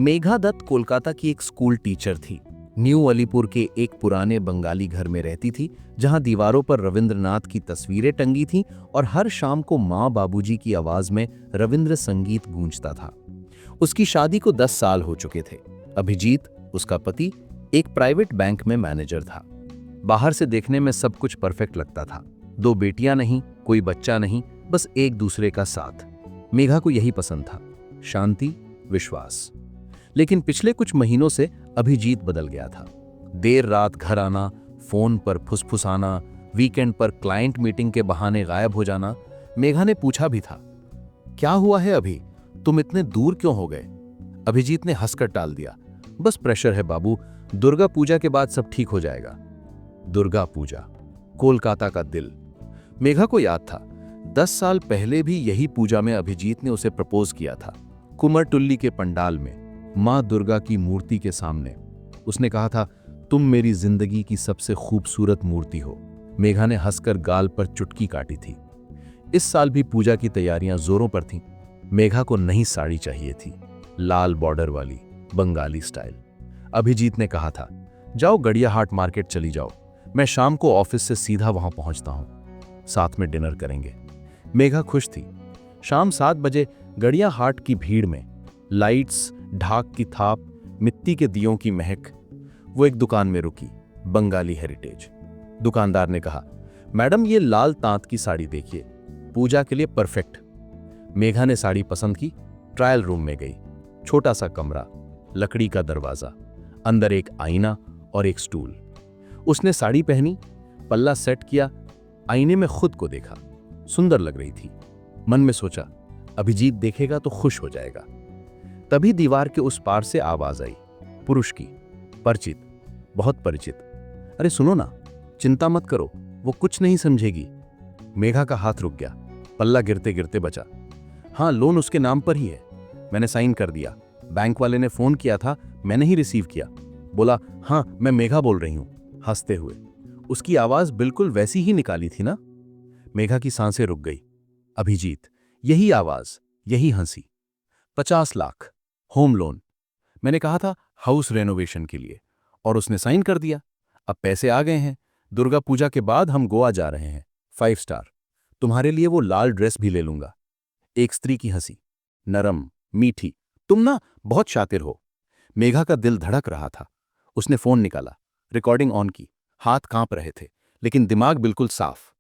मेघा दत्त कोलकाता की एक school teacher थी। न्यू अलीपुर के एक पुराने बंगाली घर में रहती थी, जहां दीवारों पर रविंद्रनाथ की तस्वीरें टंगी थीं और हर शाम को माँ बाबूजी की आवाज में रविंद्र संगीत गूंजता था। उसकी शादी को 10 साल हो चुके थे। अभिजीत, उसका पति, एक प्राइवेट बैंक में मैनेजर था। बाहर से देखने में सब कुछ परफेक्ट लगता था। 2 बेटियां नहीं, कोई बच्चा नहीं, बस एक दूसरे का साथ। मेघा को यही पसंद था, शांति, विश्वास। लेकिन पिछले कुछ महीनों से अभिजीत बदल गया था। देर रात घर आना, फोन पर फुसफुसाना, वीकेंड पर क्लाइंट मीटिंग के बहाने गायब हो जाना। मेघा ने पूछा भी था, क्या हुआ है अभी, तुम इतने दूर क्यों हो गए? अभिजीत ने हंसकर टाल दिया, बस प्रेशर है बाबू, दुर्गा पूजा के बाद सब ठीक हो जाएगा। दुर्गा पूजा, कोलकाता का दिल। मेघा को याद था, 10 साल पहले भी यही पूजा में अभिजीत ने उसे प्रपोज किया था। कुमरटुल्ली के पंडाल में, मां दुर्गा की मूर्ति के सामने। उसने कहा था, तुम मेरी जिंदगी की सबसे खूबसूरत मूर्ति हो। मेघा ने हंसकर गाल पर चुटकी काटी थी। इस साल भी पूजा की तैयारियां जोरों पर थीं। मेघा को नई साड़ी चाहिए थी, लाल बॉर्डर वाली, बंगाली स्टाइल। अभिजीत ने कहा था, जाओ गड़ियाहाट मार्केट चली जाओ, मैं शाम को ऑफिस से सीधा वहां पहुंचता हूं, साथ में डिनर करेंगे। मेघा खुश थी। शाम 7 बजे गड़ियाहाट की भीड़ में, लाइट्स, ढाक की थाप, मिट्टी के दियों की महक। वो एक दुकान में रुकी, बंगाली हेरिटेज। दुकानदार ने कहा, मैडम ये लाल तांत की साड़ी देखिए, पूजा के लिए परफेक्ट। मेघा ने साड़ी पसंद की, ट्रायल रूम में गई। छोटा सा कमरा, लकड़ी का दरवाजा, अंदर एक आईना और एक स्टूल। उसने साड़ी पहनी, पल्ला सेट किया, आईने में खुद को देखा। सुंदर लग रही थी। मन में सोचा, अभिजीत देखेगा तो खुश हो जाएगा। तभी दीवार के उस पार से आवाज आई, पुरुष की, परिचित, बहुत परिचित। अरे सुनो ना, चिंता मत करो, वो कुछ नहीं समझेगी। मेघा का हाथ रुक गया, पल्ला गिरते गिरते बचा। हाँ, लोन उसके नाम पर ही है, मैंने साइन कर दिया। बैंक वाले ने फोन किया था, मैंने ही रिसीव किया। बोला, हाँ मैं मेघा बोल रही हूं, हंसते हुए। उसकी आवाज बिल्कुल वैसी ही निकाली थी ना। मेघा की सांसें रुक गई। अभिजीत, यही आवाज, यही हंसी। 50 लाख होम लोन, मैंने कहा था हाउस रेनोवेशन के लिए, और उसने साइन कर दिया। अब पैसे आ गए हैं, दुर्गा पूजा के बाद हम गोवा जा रहे हैं, 5 स्टार। तुम्हारे लिए वो लाल ड्रेस भी ले लूंगा। एक स्त्री की हंसी, नरम, मीठी। तुम ना बहुत शातिर हो। मेघा का दिल धड़क रहा था। उसने फोन निकाला, रिकॉर्डिंग ऑन की। हाथ कांप रहे थे, लेकिन दिमाग बिल्कुल साफ।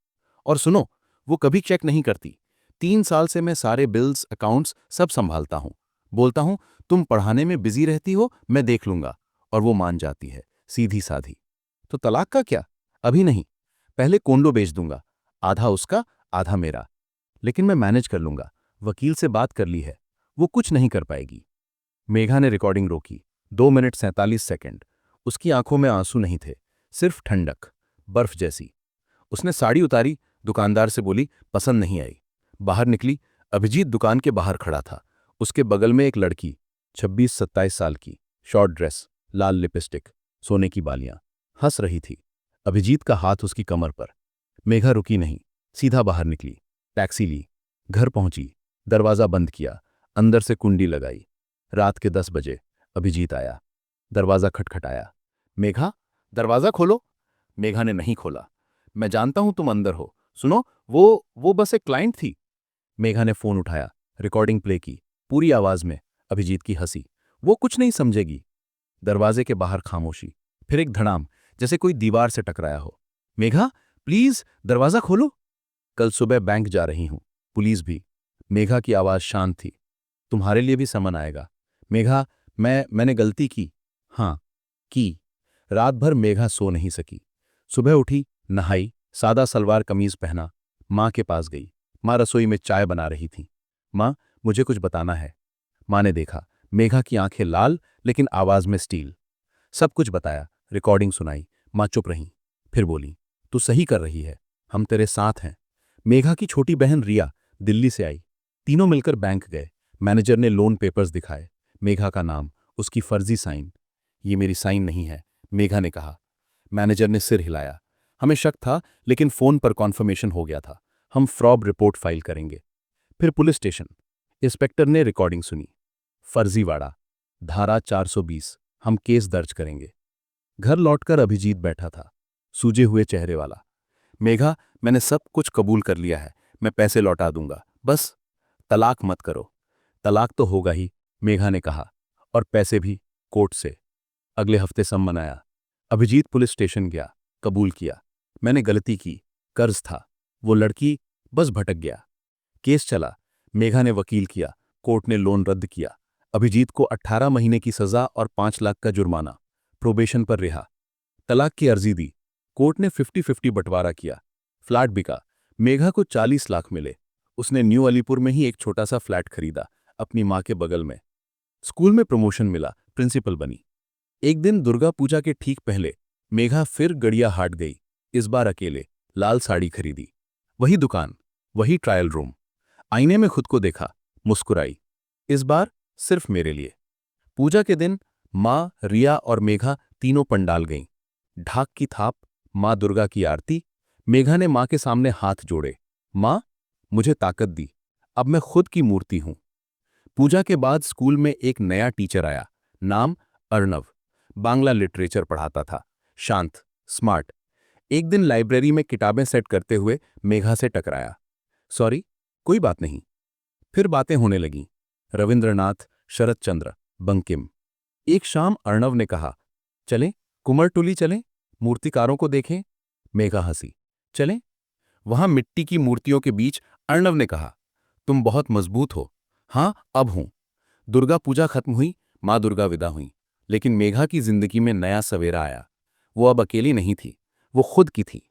और सुनो, वो कभी चेक नहीं करती। 3 साल से मैं सारे बिल्स, अकाउंट्स सब संभालता हूं। बोलता हूं, तुम पढ़ाने में बिजी रहती हो, मैं देख लूंगा। और वो मान जाती है, सीधी साधी। तो तलाक का क्या? अभी नहीं, पहले कोंडो बेच दूंगा, आधा उसका, आधा मेरा। लेकिन मैं मैनेज कर लूंगा, वकील से बात कर ली है, वो कुछ नहीं कर पाएगी। मेघा ने रिकॉर्डिंग रोकी। 2 मिनट 47 सेकंड। उसकी आंखों में आंसू नहीं थे, सिर्फ ठंडक, बर्फ जैसी। उसने साड़ी उतारी, दुकानदार से बोली, पसंद नहीं आई। बाहर निकली। अभिजीत दुकान के बाहर खड़ा था। उसके बगल में एक लड़की, 26-27 साल की, शॉर्ट ड्रेस, लाल लिपस्टिक, सोने की बालियां, हंस रही थी। अभिजीत का हाथ उसकी कमर पर। मेघा रुकी नहीं, सीधा बाहर निकली, टैक्सी ली, घर पहुंची, दरवाजा बंद किया, अंदर से कुंडी लगाई। रात के 10 बजे अभिजीत आया। दरवाजा खटखटाया। मेघा, दरवाजा खोलो। मेघा ने नहीं खोला। मैं जानता हूं तुम अंदर हो, सुनो, वो बस एक क्लाइंट थी। मेघा ने फोन उठाया, रिकॉर्डिंग प्ले की, पूरी आवाज में। अभिजीत की हंसी, वो कुछ नहीं समझेगी। दरवाजे के बाहर खामोशी, फिर एक धड़ाम, जैसे कोई दीवार से टकराया हो। मेघा, प्लीज दरवाजा खोलो। कल सुबह बैंक जा रही हूं, पुलिस भी। मेघा की आवाज शांत थी। तुम्हारे लिए भी समन आएगा। मेघा, मैंने गलती की। हाँ, की। रात भर मेघा सो नहीं सकी। सुबह उठी, नहाई, सादा सलवार कमीज पहना, माँ के पास गई। माँ रसोई में चाय बना रही थी। माँ, मुझे कुछ बताना है। माँ ने देखा, मेघा की आंखें लाल, लेकिन आवाज में स्टील। सब कुछ बताया, रिकॉर्डिंग सुनाई। माँ चुप रही, फिर बोली, तू सही कर रही है, हम तेरे साथ हैं। मेघा की छोटी बहन रिया दिल्ली से आई। तीनों मिलकर बैंक गए। मैनेजर ने लोन पेपर्स दिखाए, मेघा का नाम, उसकी फर्जी साइन। ये मेरी साइन नहीं है, मेघा ने कहा। मैनेजर ने सिर हिलाया। हमें शक था, लेकिन फोन पर कॉन्फर्मेशन हो गया था। हम फ्रॉड रिपोर्ट फाइल करेंगे। फिर पुलिस स्टेशन। इंस्पेक्टर ने रिकॉर्डिंग सुनी। फर्जीवाड़ा, धारा 420, हम केस दर्ज करेंगे। घर लौटकर अभिजीत बैठा था, सूजे हुए चेहरे वाला। मेघा, मैंने सब कुछ कबूल कर लिया है, मैं पैसे लौटा दूंगा, बस तलाक मत करो। तलाक तो होगा ही, मेघा ने कहा, और पैसे भी, कोर्ट से। अगले हफ्ते सम्मन आया। अभिजीत पुलिस स्टेशन गया, कबूल किया, मैंने गलती की, कर्ज था, वो लड़की, बस भटक गया। केस चला, मेघा ने वकील किया, कोर्ट ने लोन रद्द किया। अभिजीत को 18 महीने की सजा और 5 लाख का जुर्माना, प्रोबेशन पर रिहा। तलाक की अर्जी दी, कोर्ट ने 50-50 बंटवारा किया। फ्लैट बिका, मेघा को 40 लाख मिले। उसने न्यू अलीपुर में ही एक छोटा सा फ्लैट खरीदा, अपनी मां के बगल में। स्कूल में प्रमोशन मिला, प्रिंसिपल बनी। एक दिन दुर्गा पूजा के ठीक पहले मेघा फिर गड़िया हाट गई, इस बार अकेले। लाल साड़ी खरीदी, वही दुकान, वही ट्रायल रूम। आईने में खुद को देखा, मुस्कुराई, इस बार सिर्फ मेरे लिए। पूजा के दिन मां, रिया और मेघा तीनों पंडाल गईं। ढाक की थाप, मां दुर्गा की आरती। मेघा ने मां के सामने हाथ जोड़े, मां, मुझे ताकत दी, अब मैं खुद की मूर्ति हूं। पूजा के बाद स्कूल में एक नया टीचर आया, नाम अर्णव। बांग्ला लिटरेचर पढ़ाता था, शांत, स्मार्ट। एक दिन लाइब्रेरी में किताबें सेट करते हुए मेघा से टकराया। सॉरी, कोई बात नहीं। फिर बातें होने लगीं, रविंद्रनाथ, शरत चंद्र, बंकिम। एक शाम अर्णव ने कहा, चलें, कुमरटुली चलें, मूर्तिकारों को देखें। मेघा हंसी, चलें। वहां मिट्टी की मूर्तियों के बीच अर्णव ने कहा, तुम बहुत मजबूत हो। हां, अब हूं। दुर्गा पूजा खत्म हुई, मां दुर्गा विदा हुई, लेकिन मेघा की जिंदगी में नया सवेरा आया। वो अब अकेली नहीं थी, वो खुद की थी।